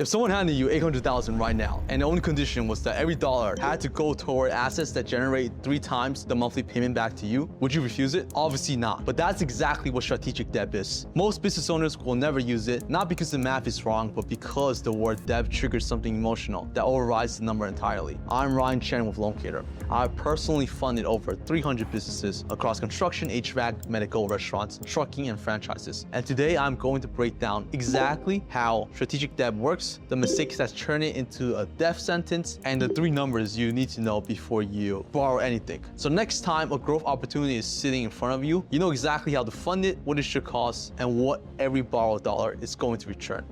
If someone handed you $800,000 right now, and the only condition was that every dollar had to go toward assets that generate 3 times the monthly payment back to you, would you refuse it? Obviously not. But that's exactly what strategic debt is. Most business owners will never use it, not because the math is wrong, but because the word debt triggers something emotional that overrides the number entirely. I'm Ryan Chen with Loancater. I've personally funded over 300 businesses across construction, HVAC, medical, restaurants, trucking, and franchises. And today I'm going to break down exactly how strategic debt works, the mistakes that turn it into a death sentence, and the 3 numbers you need to know before you borrow anything. So next time a growth opportunity is sitting in front of you, you know exactly how to fund it, what it should cost, and what every borrowed dollar is going to return.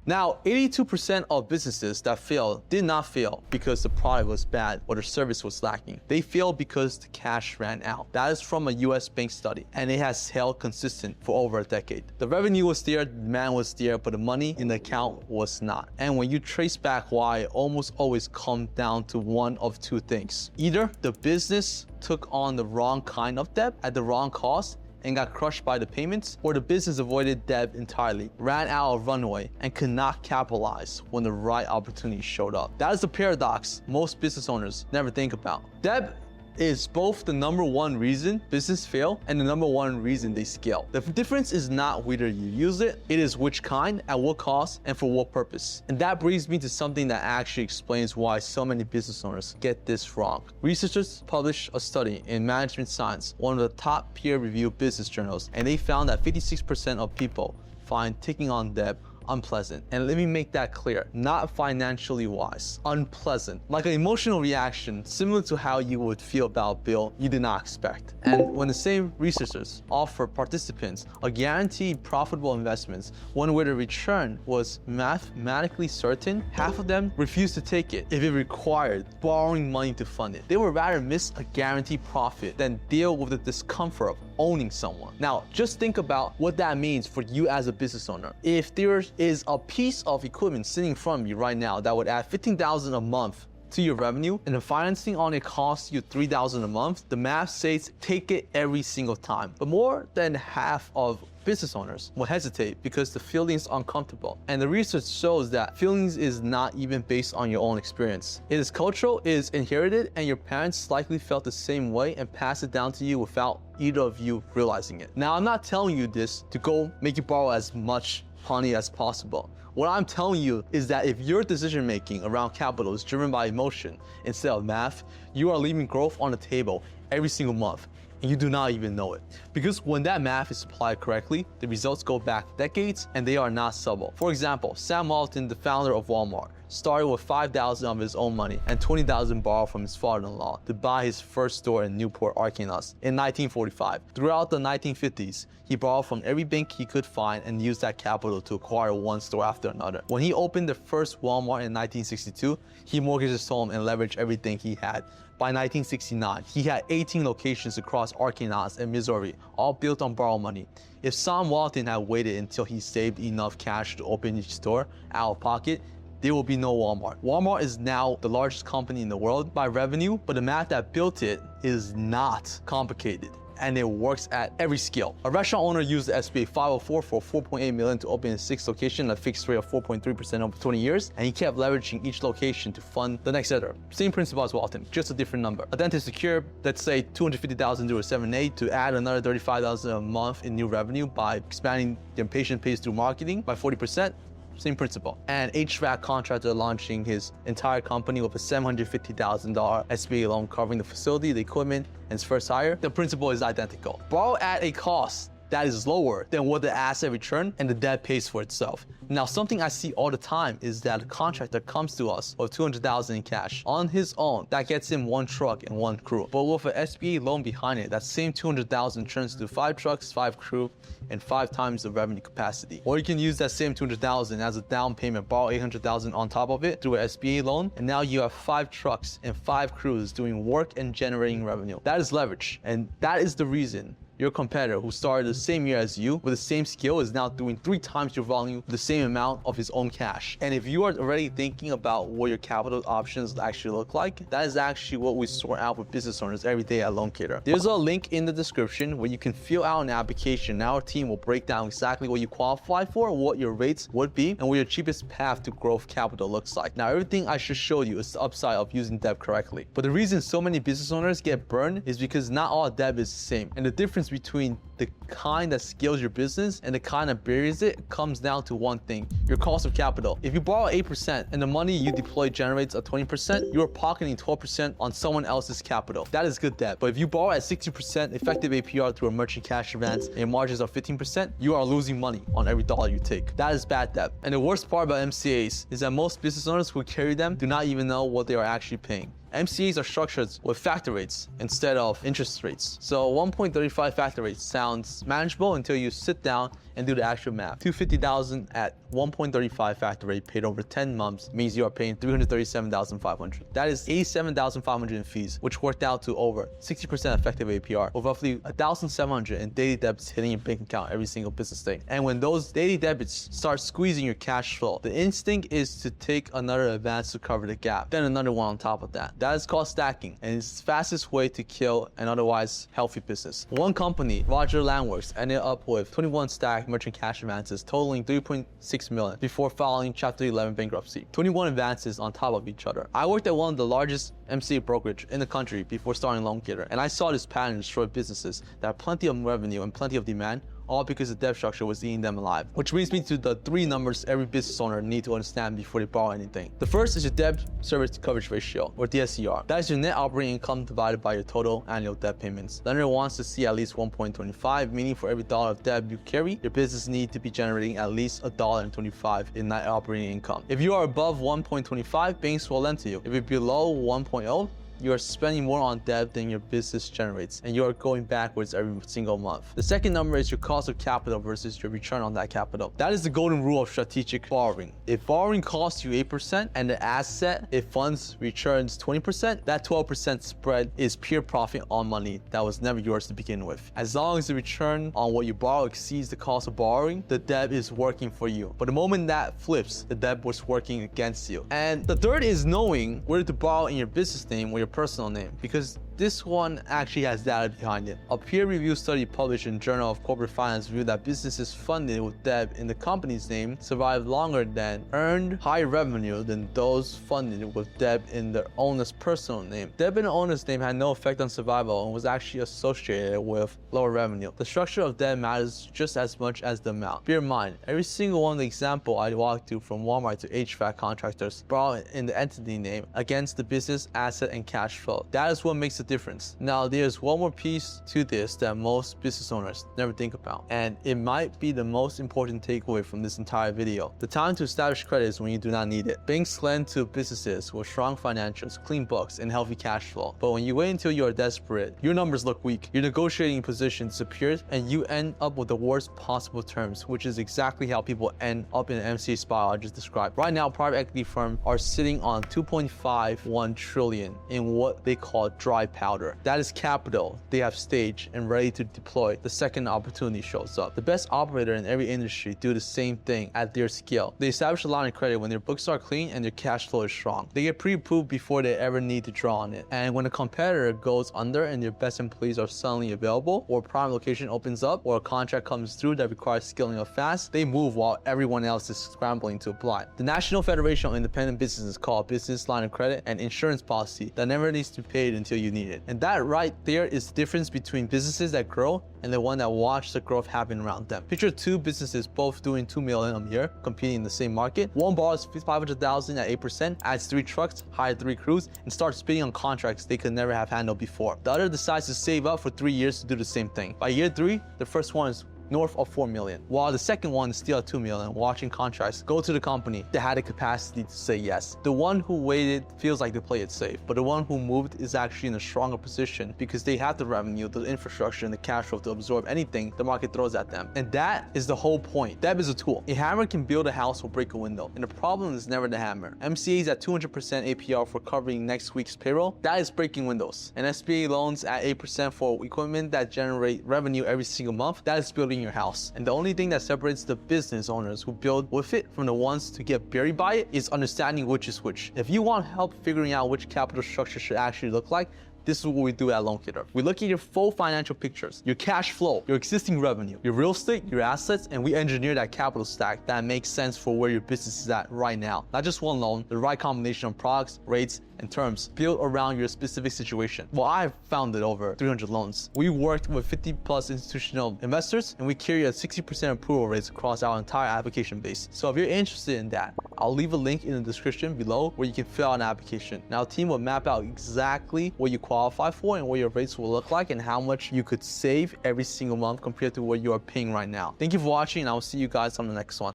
Now, 82% of businesses that failed did not fail because the product was bad or the service was lacking. They failed because the cash ran out. That is from a US bank study, and it has held consistent for over a decade. The revenue was there, the demand was there, but the money in the account was not. And when you trace back why, it almost always comes down to one of 2 things. Either the business took on the wrong kind of debt at the wrong cost and got crushed by the payments, or the business avoided debt entirely, ran out of runway, and could not capitalize when the right opportunity showed up. That is the paradox most business owners never think about. Debt is both the #1 reason business fail and the #1 reason they scale. The difference is not whether you use it, it is which kind, at what cost, and for what purpose. And that brings me to something that actually explains why so many business owners get this wrong. Researchers published a study in Management Science, one of the top peer-reviewed business journals, and they found that 56% of people find taking on debt unpleasant. And let me make that clear, not financially wise, unpleasant. Like an emotional reaction similar to how you would feel about a bill you did not expect. And when the same researchers offer participants a guaranteed profitable investments, one where the return was mathematically certain, half of them refused to take it if it required borrowing money to fund it. They would rather miss a guaranteed profit than deal with the discomfort of owning someone. Now, just think about what that means for you as a business owner. If there is a piece of equipment sitting in front of you right now that would add $15,000 a month to your revenue, and the financing on it costs you $3,000 a month, the math says take it every single time. But more than half of business owners will hesitate because the feeling is uncomfortable. And the research shows that feelings is not even based on your own experience. It is cultural, it is inherited, and your parents likely felt the same way and passed it down to you without either of you realizing it. Now, I'm not telling you this to go make you borrow as much money as possible. What I'm telling you is that if your decision making around capital is driven by emotion instead of math, you are leaving growth on the table every single month, and you do not even know it. Because when that math is applied correctly, the results go back decades and they are not subtle. For example, Sam Walton, the founder of Walmart, started with $5,000 of his own money and $20,000 borrowed from his father-in-law to buy his first store in Newport, Arkansas in 1945. Throughout the 1950s, he borrowed from every bank he could find and used that capital to acquire one store after another. When he opened the first Walmart in 1962, he mortgaged his home and leveraged everything he had. By 1969, he had 18 locations across Arkansas and Missouri, all built on borrowed money. If Sam Walton had waited until he saved enough cash to open each store out of pocket, there will be no Walmart. Walmart is now the largest company in the world by revenue, but the math that built it is not complicated, and it works at every scale. A restaurant owner used the SBA 504 for $4.8 million to open his 6th location at a fixed rate of 4.3% over 20 years, and he kept leveraging each location to fund the next debtor. Same principle as Walton, just a different number. A dentist secured, let's say, $250,000 through a 7(a) to add another $35,000 a month in new revenue by expanding the patient pays through marketing by 40%. Same principle. And HVAC contractor launching his entire company with a $750,000 SBA loan covering the facility, the equipment, and his first hire. The principle is identical. Borrow at a cost that is lower than what the asset return, and the debt pays for itself. Now, something I see all the time is that a contractor comes to us with $200,000 in cash on his own. That gets him 1 truck and 1 crew. But with an SBA loan behind it, that same $200,000 turns to 5 trucks, 5 crew, and 5 times the revenue capacity. Or you can use that same $200,000 as a down payment, borrow $800,000 on top of it through an SBA loan, and now you have 5 trucks and 5 crews doing work and generating revenue. That is leverage, and that is the reason your competitor who started the same year as you with the same skill is now doing 3 times your volume with the same amount of his own cash. And if you are already thinking about what your capital options actually look like, that is actually what we sort out with business owners every day at Loancator. There's a link in the description where you can fill out an application, and our team will break down exactly what you qualify for, what your rates would be, and what your cheapest path to growth capital looks like. Now, everything I should show you is the upside of using debt correctly. But the reason so many business owners get burned is because not all debt is the same. And the difference between the kind that scales your business and the kind that buries it comes down to one thing: your cost of capital. If you borrow 8% and the money you deploy generates a 20%, you are pocketing 12% on someone else's capital. That is good debt. But if you borrow at 60% effective APR through a merchant cash advance and your margins are 15%, you are losing money on every dollar you take. That is bad debt. And the worst part about MCAs is that most business owners who carry them do not even know what they are actually paying. MCAs are structured with factor rates instead of interest rates. So 1.35 factor rate sounds manageable until you sit down and do the actual math. $250,000 at 1.35 factor rate paid over 10 months means you are paying $337,500. That is $87,500 in fees, which worked out to over 60% effective APR, with roughly $1,700 in daily debits hitting your bank account every single business day. And when those daily debits start squeezing your cash flow, the instinct is to take another advance to cover the gap, then another one on top of that. That is called stacking, and it's the fastest way to kill an otherwise healthy business. One company, Roger Landworks, ended up with 21 stacked merchant cash advances totaling $3.6 million before filing Chapter 11 bankruptcy. 21 advances on top of each other. I worked at one of the largest MCA brokerage in the country before starting Loancator, and I saw this pattern destroy businesses that have plenty of revenue and plenty of demand, all because the debt structure was eating them alive. Which brings me to the 3 numbers every business owner needs to understand before they borrow anything. The first is your debt service coverage ratio, or DSCR. That is your net operating income divided by your total annual debt payments. Lender wants to see at least 1.25, meaning for every dollar of debt you carry, your business needs to be generating at least $1.25 in net operating income. If you are above 1.25, banks will lend to you. If you're below 1.0, you are spending more on debt than your business generates, and you are going backwards every single month. The second number is your cost of capital versus your return on that capital. That is the golden rule of strategic borrowing. If borrowing costs you 8% and the asset, if funds returns 20%, that 12% spread is pure profit on money that was never yours to begin with. As long as the return on what you borrow exceeds the cost of borrowing, the debt is working for you. But the moment that flips, the debt was working against you. And the third is knowing whether to borrow in your business name or your personal name, because this one actually has data behind it. A peer-reviewed study published in Journal of Corporate Finance revealed that businesses funded with debt in the company's name survived longer than earned higher revenue than those funded with debt in their owner's personal name. Debt in the owner's name had no effect on survival and was actually associated with lower revenue. The structure of debt matters just as much as the amount. Bear in mind, every single one of the example I walked through, from Walmart to HVAC contractors, borrowed in the entity name against the business asset and cash flow. That is what makes the difference. Now, there's one more piece to this that most business owners never think about, and it might be the most important takeaway from this entire video. The time to establish credit is when you do not need it. Banks lend to businesses with strong financials, clean books, and healthy cash flow. But when you wait until you are desperate, your numbers look weak, your negotiating position disappears, and you end up with the worst possible terms, which is exactly how people end up in an MCA spiral I just described. Right now, private equity firms are sitting on 2.51 trillion in what they call dry powder. That is capital they have staged and ready to deploy the second opportunity shows up. The best operator in every industry do the same thing at their scale. They establish a line of credit when their books are clean and their cash flow is strong. They get pre-approved before they ever need to draw on it. And when a competitor goes under and their best employees are suddenly available, or a prime location opens up, or a contract comes through that requires scaling up fast, they move while everyone else is scrambling to apply. The National Federation of Independent Businesses called business line of credit an insurance policy that never needs to be paid until you need it. And that right there is the difference between businesses that grow and the one that watch the growth happen around them. Picture 2 businesses both doing $2 million a year, competing in the same market. One borrows $500,000 at 8%, adds 3 trucks, hires 3 crews, and starts bidding on contracts they could never have handled before. The other decides to save up for 3 years to do the same thing. By year 3, the first one is north of 4 million, while the second one is still at 2 million, watching contracts go to the company that had the capacity to say yes. The one who waited feels like they play it safe, but the one who moved is actually in a stronger position because they have the revenue, the infrastructure, and the cash flow to absorb anything the market throws at them. And that is the whole point. Debt is a tool. A hammer can build a house or break a window, and the problem is never the hammer. MCA is at 200% APR for covering next week's payroll. That is breaking windows. And SBA loans at 8% for equipment that generate revenue every single month. That is building your house. And the only thing that separates the business owners who build with it from the ones to get buried by it is understanding which is which. If you want help figuring out which capital structure should actually look like, this is what we do at LoanKitter. We look at your full financial pictures, your cash flow, your existing revenue, your real estate, your assets, and we engineer that capital stack that makes sense for where your business is at right now. Not just one loan, the right combination of products, rates, and terms built around your specific situation. Well, I've founded over 300 loans. We worked with 50 plus institutional investors, and we carry a 60% approval rates across our entire application base. So if you're interested in that, I'll leave a link in the description below where you can fill out an application. Now, our team will map out exactly what you qualify for and what your rates will look like and how much you could save every single month compared to what you are paying right now. Thank you for watching, and I'll see you guys on the next one.